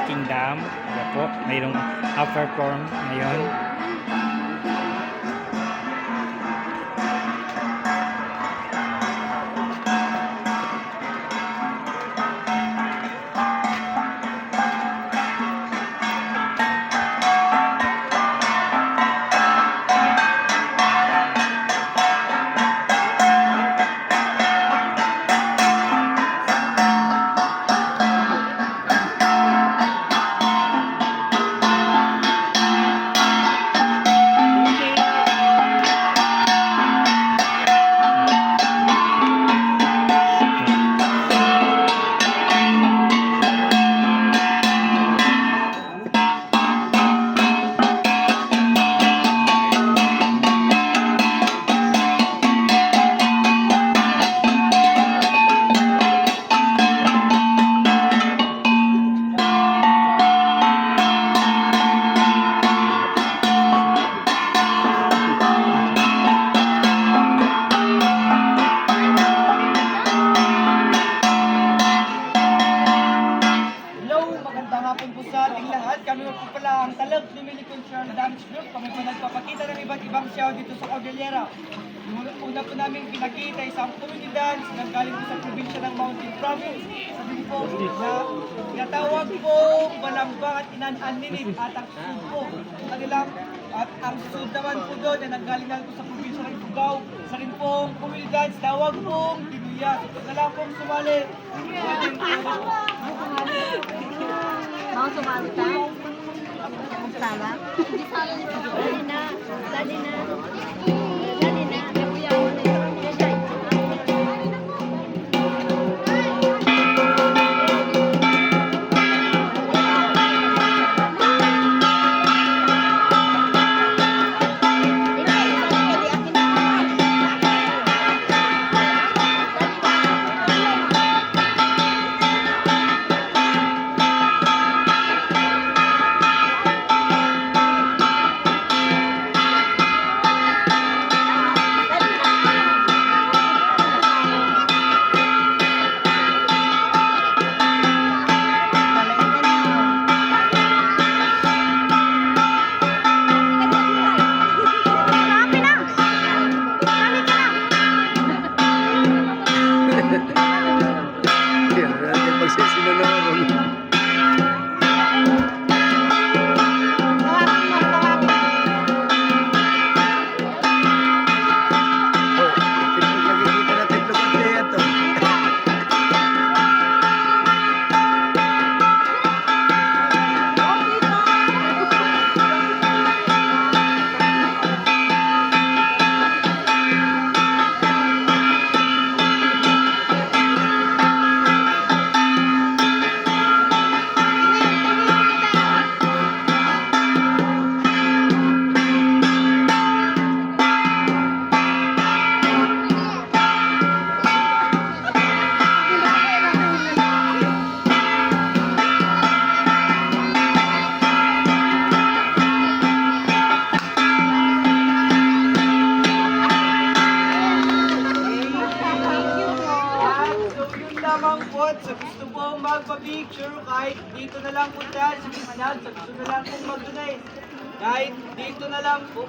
Kingdom. Ano po, mayroong upper floor ngayon. Sa ating lahat, kami po pala ang Talag Lumili Cultural Dance Group. Kami po nagpapakita ng iba't ibang show dito sa Cordillera. Una po namin pinakita isang community dance na galing po sa probinsya ng Mountain Province. Sabi po na tinatawag po Balambang at Inananlinit at ang susud po kanilang at ang susud naman po doon na nanggaling na po sa probinsya ng Cubao. Sa rin pong community dance, tawag pong Tinuya. So, pag wala pong sumali, pwedeng po. Mau sumali ka? Magsala? Hindi sala ni Papa. Dali na. Dali na. Dali na. Nabuyaw na yun. Sa gusto pong magpa-picture, kahit dito na lang po dyan, sa gusto na lang pong mag-donate, kahit dito na lang po.